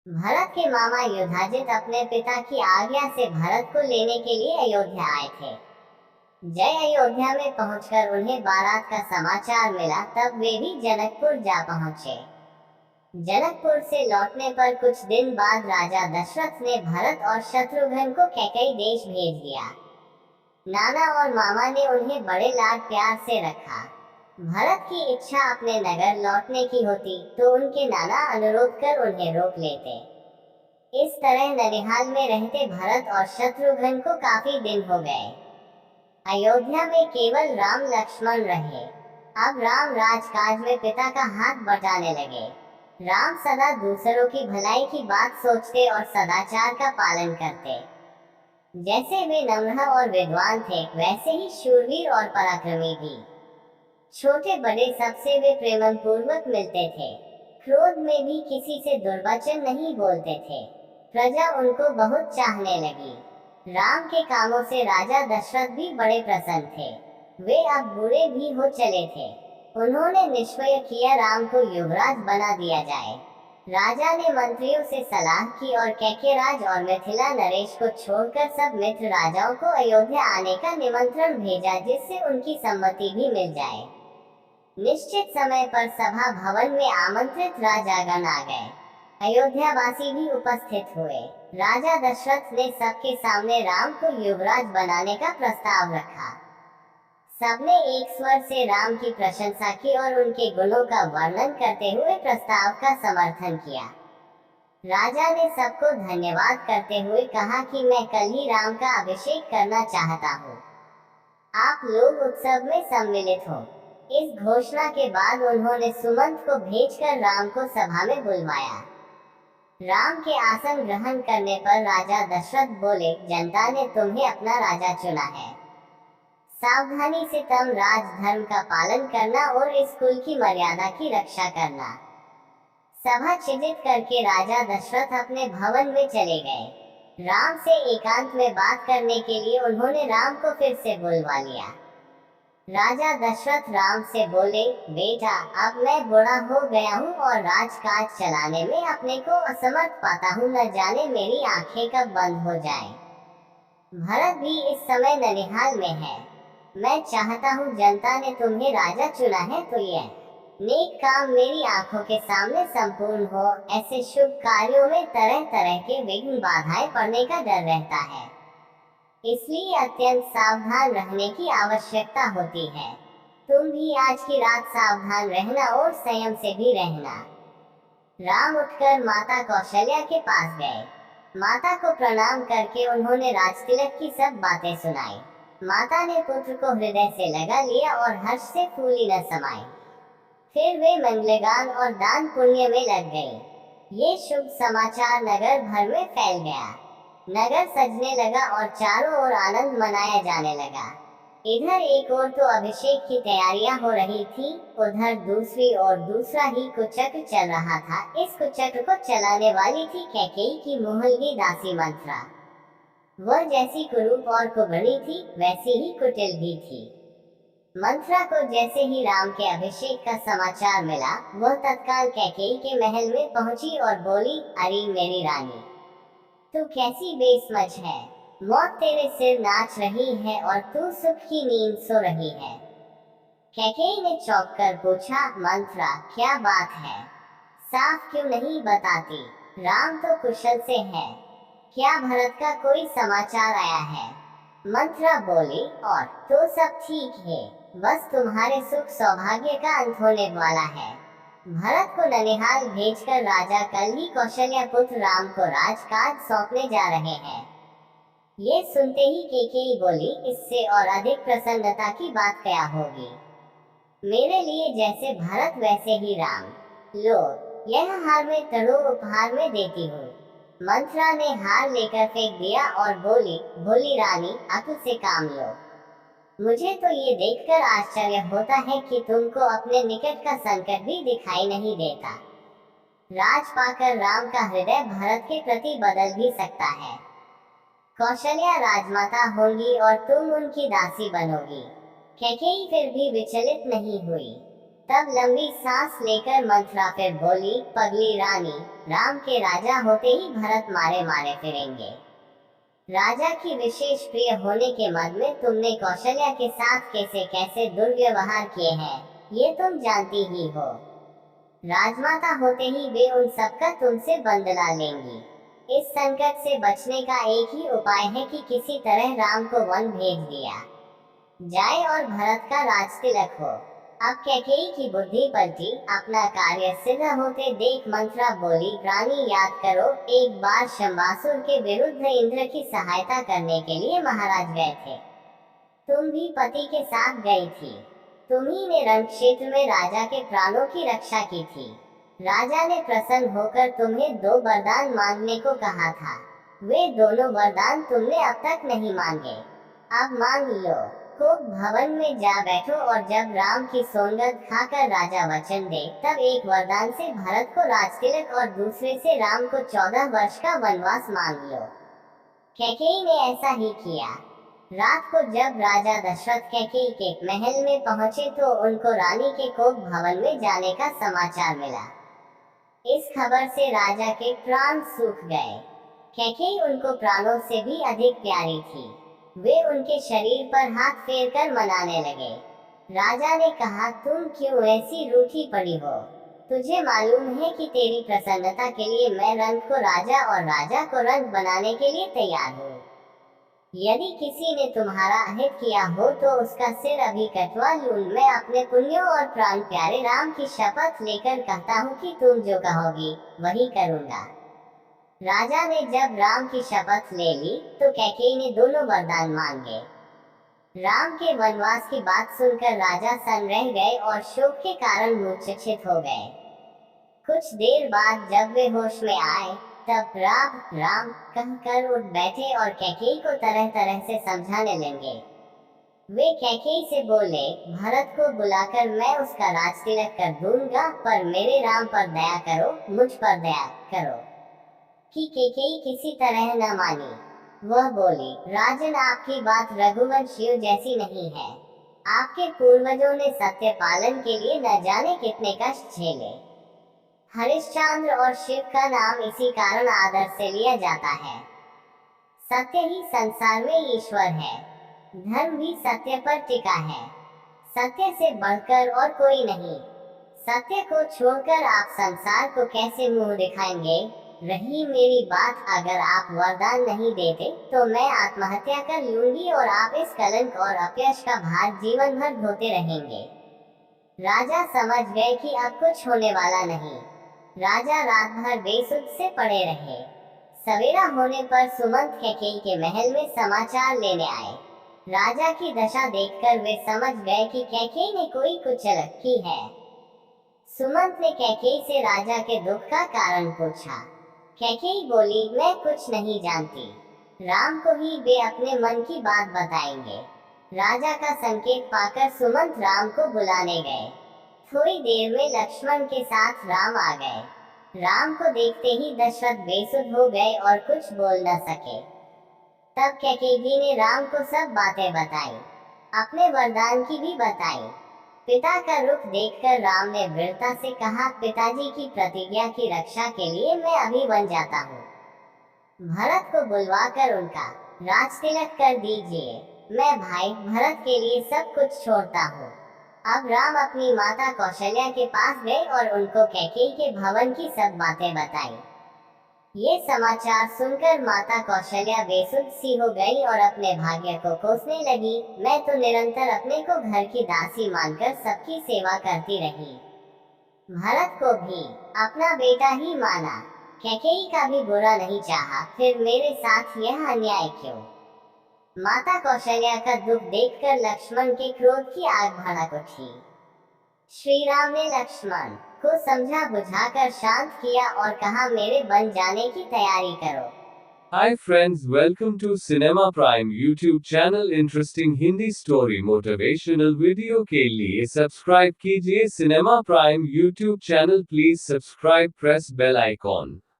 भरत के मामा युधाजित अपने पिता की आज्ञा से भरत को लेने के लिए अयोध्या आए थे। जय अयोध्या में पहुंचकर उन्हें बारात का समाचार मिला, तब वे भी जनकपुर जा पहुंचे। जनकपुर से लौटने पर कुछ दिन बाद राजा दशरथ ने भरत और शत्रुघ्न को कैकेयी देश भेज दिया। नाना और मामा ने उन्हें बड़े लाड प्यार से रखा। भरत की इच्छा अपने नगर लौटने की होती तो उनके नाना अनुरोध कर उन्हें रोक लेते। इस तरह ननिहाल में रहते भरत और शत्रुघ्न को काफी दिन हो गए। अयोध्या में केवल राम लक्ष्मण रहे। अब राम राजकाज में पिता का हाथ बटाने लगे। राम सदा दूसरों की भलाई की बात सोचते और सदाचार का पालन करते। जैसे वे नम्र और विद्वान थे, वैसे ही शूरवीर और पराक्रमी भी। छोटे बड़े सबसे वे प्रेम पूर्वक मिलते थे। क्रोध में भी किसी से दुर्वचन नहीं बोलते थे। प्रजा उनको बहुत चाहने लगी। राम के कामों से राजा दशरथ भी बड़े प्रसन्न थे। वे अब बूढ़े भी हो चले थे। उन्होंने निश्चय किया राम को युवराज बना दिया जाए। राजा ने मंत्रियों से सलाह की और कैकेयी और मिथिला नरेश को छोड़कर सब मित्र राजाओं को अयोध्या आने का निमंत्रण भेजा, जिससे उनकी सम्मति भी मिल जाए। निश्चित समय पर सभा भवन में आमंत्रित राजागण आ गए। अयोध्यावासी भी उपस्थित हुए। राजा दशरथ ने सबके सामने राम को युवराज बनाने का प्रस्ताव रखा। सबने एक स्वर से राम की प्रशंसा की और उनके गुणों का वर्णन करते हुए प्रस्ताव का समर्थन किया। राजा ने सबको धन्यवाद करते हुए कहा कि मैं कल ही राम का अभिषेक करना चाहता हूँ। आप लोग उत्सव में सम्मिलित हो। इस घोषणा के बाद उन्होंने सुमंत को भेजकर राम को सभा में बुलवाया। राम के आसन ग्रहण करने पर राजा दशरथ बोले, जनता ने तुम्हें अपना राजा चुना है। सावधानी से तुम राजधर्म का पालन करना और इस कुल की मर्यादा की रक्षा करना। सभा चिजित करके राजा दशरथ अपने भवन में चले गए। राम से एकांत में बात करने के लिए उन्होंने राम को फिर से बुलवा लिया। राजा दशरथ राम से बोले, बेटा, अब मैं बूढ़ा हो गया हूँ और राजकाज चलाने में अपने को असमर्थ पाता हूँ, न जाने मेरी आंखें कब बंद हो जाएं। भरत भी इस समय ननिहाल में है। मैं चाहता हूँ जनता ने तुम्हें राजा चुना है तो यह नेक काम मेरी आंखों के सामने संपूर्ण हो। ऐसे शुभ कार्यों में तरह तरह के विघ्न बाधाएं पड़ने का डर रहता है, इसलिए अत्यंत सावधान रहने की आवश्यकता होती है। तुम भी आज की रात सावधान रहना और संयम से भी रहना। राम उठकर माता कौशल्या के पास गए। माता को प्रणाम करके उन्होंने राजतिलक की सब बातें सुनाई। माता ने पुत्र को हृदय से लगा लिया और हर्ष से फूली न समाई। फिर वे मंगलगान और दान पुण्य में लग गई। ये शुभ समाचार नगर भर में फैल गया। नगर सजने लगा और चारों ओर आनंद मनाया जाने लगा। इधर एक ओर तो अभिषेक की तैयारियां हो रही थी, उधर दूसरी ओर दूसरा ही कुचक्र चल रहा था। इस कुचक्र को चलाने वाली थी कैकेयी की मुहलगी दासी मंथरा। वह जैसी कुरूप और कुबड़ी थी, वैसी ही कुटिल भी थी। मंथरा को जैसे ही राम के अभिषेक का समाचार मिला, वह तत्काल कैकेयी के महल में पहुंची और बोली, अरे मेरी रानी, तू कैसी बेसमझ है। मौत तेरे सिर नाच रही है और तू सुख की नींद सो रही है। कैकेयी ने चौंक कर पूछा, मंथरा, क्या बात है? साफ क्यों नहीं बताती? राम तो कुशल से है। क्या भरत का कोई समाचार आया है? मंथरा बोली, और तो सब ठीक है, बस तुम्हारे सुख सौभाग्य का अंत होने वाला है। भरत को ननिहाल भेजकर राजा कल ही कौशल्या पुत्र राम को राजकाज सौंपने जा रहे हैं। ये सुनते ही कैकेयी बोली, इससे और अधिक प्रसन्नता की बात क्या होगी। मेरे लिए जैसे भरत वैसे ही राम। लो, यह हार मैं तड़ो उपहार में देती हूँ। मंथरा ने हार लेकर फेंक दिया और बोली, भोली रानी, अक्ल से काम लो। मुझे तो ये देखकर आश्चर्य होता है कि तुमको अपने निकट का संकट भी दिखाई नहीं देता। राज पाकर राम का हृदय भरत के प्रति बदल भी सकता है। कौशल्या राजमाता होंगी और तुम उनकी दासी बनोगी। कैकेयी फिर भी विचलित नहीं हुई। तब लंबी सांस लेकर मंथरा फिर बोली, पगली रानी, राम के राजा होते ही भरत मारे मारे फिरेंगे। राजा की विशेष प्रिय होने के मद में तुमने कौशल्या के साथ कैसे कैसे दुर्व्यवहार किए हैं, ये तुम जानती ही हो। राजमाता होते ही वे उन सबका तुमसे बदला लेंगी। इस संकट से बचने का एक ही उपाय है कि किसी तरह राम को वन भेज दिया जाए और भरत का राज तिलक हो। अब कैकेयी की बुद्धि पलटी, अपना कार्य सिद्ध होते देख मंथरा बोली, रानी याद करो, एक बार शंबासुर के विरुद्ध इंद्र की सहायता करने के लिए महाराज गए थे। तुम भी पति के साथ गई थी। तुम्ही ने रण क्षेत्र में राजा के प्राणों की रक्षा की थी। राजा ने प्रसन्न होकर तुम्हें 2 वरदान मांगने को कहा था। वे दोनों वरदान तुमने अब तक नहीं मांगे, अब मांग लो। कोप भवन में जा बैठो और जब राम की सोनगत खाकर राजा वचन दे, तब एक वरदान से भरत को राजतिलक और दूसरे से राम को 14 वर्ष का वनवास मांग लो। कैकेयी ने ऐसा ही किया। रात को जब राजा दशरथ कैकेयी के महल में पहुंचे तो उनको रानी के कोप भवन में जाने का समाचार मिला। इस खबर से राजा के प्राण सूख गए। कैकेयी उनको प्राणों से भी अधिक प्यारी थी। वे उनके शरीर पर हाथ फेरकर मनाने लगे। राजा ने कहा, तुम क्यों ऐसी रूठी पड़ी हो? तुझे मालूम है कि तेरी प्रसन्नता के लिए मैं रंग को राजा और राजा को रंग बनाने के लिए तैयार हूँ। यदि किसी ने तुम्हारा अहित किया हो तो उसका सिर अभी कटवा लूं। मैं अपने पुण्यों और प्राण प्यारे राम की शपथ लेकर कहता हूँ कि तुम जो कहोगी वही करूँगा। राजा ने जब राम की शपथ ले ली तो कैकेयी ने दोनों वरदान मांगे। राम के वनवास की बात सुनकर राजा सन रह गए और शोक के कारण मूर्छित हो गए। कुछ देर बाद जब वे होश में आए तब राम राम कहकर उठ बैठे और कैकेयी को तरह तरह से समझाने लगे। वे कैकेयी से बोले, भरत को बुलाकर मैं उसका राजतिलक कर दूंगा, पर मेरे राम पर दया करो, मुझ पर दया करो। कि कैकेयी किसी तरह न मानी। वह बोली, राजन, आपकी बात रघुवंशियों जैसी नहीं है। आपके पूर्वजों ने सत्य पालन के लिए न जाने कितने कष्ट झेले। हरिश्चंद्र और शिव का नाम इसी कारण आदर से लिया जाता है। सत्य ही संसार में ईश्वर है। धर्म भी सत्य पर टिका है। सत्य से बढ़कर और कोई नहीं। सत्य को छोड़कर आप संसार को कैसे मुंह दिखाएंगे? रही मेरी बात, अगर आप वरदान नहीं देते तो मैं आत्महत्या कर लूंगी और आप इस कलंक और अपयश का भार जीवन भर ढोते रहेंगे। राजा समझ गए कि अब कुछ होने वाला नहीं। राजा रात भर बेसुध से पड़े रहे। सवेरा होने पर सुमंत कैकेयी के महल में समाचार लेने आए। राजा की दशा देखकर वे समझ गए कि कैकेयी ने कोई कुचल की है। सुमंत ने कैकेयी से राजा के दुख का कारण पूछा। कैकेयी बोली, मैं कुछ नहीं जानती। राम को ही वे अपने मन की बात बताएंगे। राजा का संकेत पाकर सुमंत राम को बुलाने गए। थोड़ी देर में लक्ष्मण के साथ राम आ गए। राम को देखते ही दशरथ बेसुध हो गए और कुछ बोल न सके। तब कैकेयी ने राम को सब बातें बताई, अपने वरदान की भी बताई। पिता का रुख देखकर राम ने दृढ़ता से कहा, पिताजी की प्रतिज्ञा की रक्षा के लिए मैं अभी वन जाता हूँ। भरत को बुलवाकर उनका राजतिलक कर दीजिए। मैं भाई भरत के लिए सब कुछ छोड़ता हूँ। अब राम अपनी माता कौशल्या के पास गए और उनको कैकेयी के भवन की सब बातें बताई। ये समाचार सुनकर माता कौशल्या बेसुध सी हो गई और अपने भाग्य को कोसने लगी। मैं तो निरंतर अपने को घर की दासी मानकर सबकी सेवा करती रही। भरत को भी अपना बेटा ही माना। कैकेयी का भी बुरा नहीं चाहा, फिर मेरे साथ यह अन्याय क्यों? माता कौशल्या का दुख देखकर लक्ष्मण के क्रोध की आग भड़क उठी। श्री राम ने लक्ष्मण को समझा बुझाकर शांत किया और कहा, मेरे बन जाने की तैयारी करो। Hi friends, welcome to Cinema Prime YouTube channel। Interesting Hindi story motivational video के लिए सब्सक्राइब कीजिए Cinema Prime YouTube channel. Please subscribe, press bell icon.